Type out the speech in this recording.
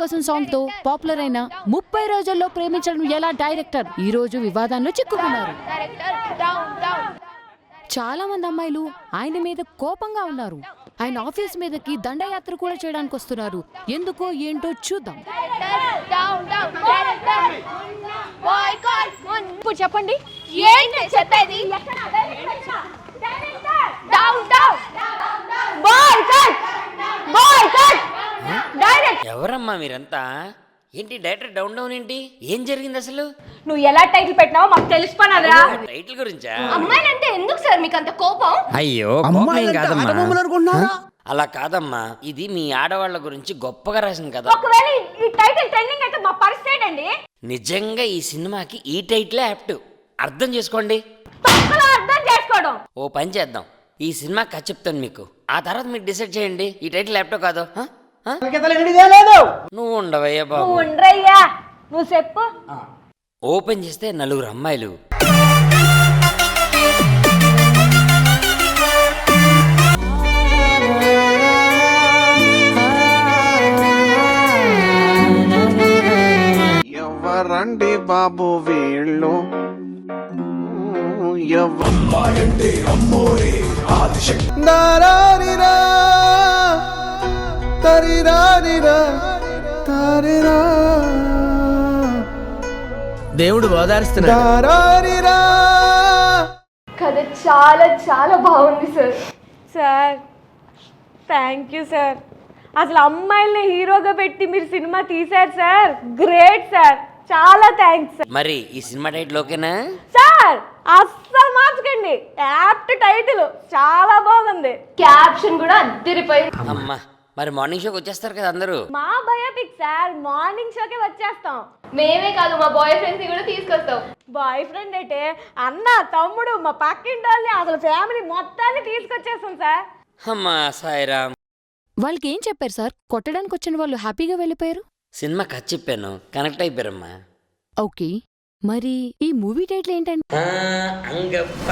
కోసం సాంగ్ తో పాపులర్ అయిన 30 రోజుల్లో ప్రేమించడం ఎలా డైరెక్టర్ ఈ రోజు వివాదంలో చిక్కుకున్నారు. చాలా మంది అమ్మాయిలు ఆయన మీద కోపంగా ఉన్నారు. ఆయన ఆఫీస్ మీదకి దండయాత్ర కూడా చేయడానికి వస్తున్నారు. ఎందుకో ఏంటో చూద్దాం. ఇప్పుడు చెప్పండి, ఎవరమ్మా మీరంతా? ఏంటి డైరెక్టర్ డౌన్ డౌన్ ఏంటి? ఏం జరిగింది అసలు? నువ్వు ఎలా టైటిల్ పెట్టినావో మాకు తెలిసిపోనాదిరా. టైటిల్ గురించా? అమ్మాయిలంటే ఎందుకు సార్ మీకు అంత కోపం? అయ్యో అలా కాదమ్మా, ఇది మీ ఆడవాళ్ళ గురించి గొప్పగా రాసింది కదా. ఒకవేళ ఈ టైటిల్ ట్రెండింగ్ అయితే మా పరిస్థితి ఏంటండి? నిజంగా ఈ సినిమాకి ఈ టైటిలే యాప్ట్. అర్థం చేసుకోండి. అర్థం చేసుకోవడం. ఓ పని చేద్దాం, ఈ సినిమా కథ చెప్తాను మీకు, ఆ తర్వాత మీరు డిసైడ్ చేయండి ఈ టైటిల్ యాప్టో కాదో. నువ్వు ఉండవయ్యా బాబు. ఉండరయ్యా, నువ్వు చెప్పు. ఓపెన్ చేస్తే 4 అమ్మాయిలు. ఎవరండి బాబు వీళ్ళు? దేవుడు ఓదారుస్తున్నాడు. కథ చాలా చాలా బాగుంది sir. Sir thank you sir. అసలు అమ్మాయిల్ని హీరోగా పెట్టి మీరు సినిమా తీశారు సార్. గ్రేట్ సార్, చాలా థ్యాంక్స్ సార్. మరి ఈ సినిమా టైటిల్ ఓకేనా సార్? అస్సలు మార్చకండి, యాప్ట్ టైటిల్ చాలా బాగుంది. క్యాప్షన్ కూడా అద్దరిపోయింది. అమ్మా, మరి మార్నింగ్ షోకి వచ్చేస్తారు కదా అందరూ? మా బయోపిక్ సార్, మార్నింగ్ షోకే వచ్చేస్తాం. మేమే కాదు, మా బాయ్ ఫ్రెండ్స్ కూడా తీసుకొస్తాం. బాయ్ ఫ్రెండ్ అంటే అన్న, తమ్ముడు, మా పక్కింటి వాళ్ళని, అసలు ఫ్యామిలీ మొత్తాన్ని తీసుకొచ్చేస్తాం సార్. అమ్మా సాయిరామ్. వాళ్ళకి ఏం చెప్పారు సార్? కొట్టడానికి వచ్చిన వాళ్ళు హ్యాపీగా వెళ్ళిపోయారు. సినిమా కథ చెప్పాను, కనెక్ట్ అయిపోయారమ్మా. ఓకే, మరి ఈ మూవీ టైటిల్ ఏంటండి? అంగప్ప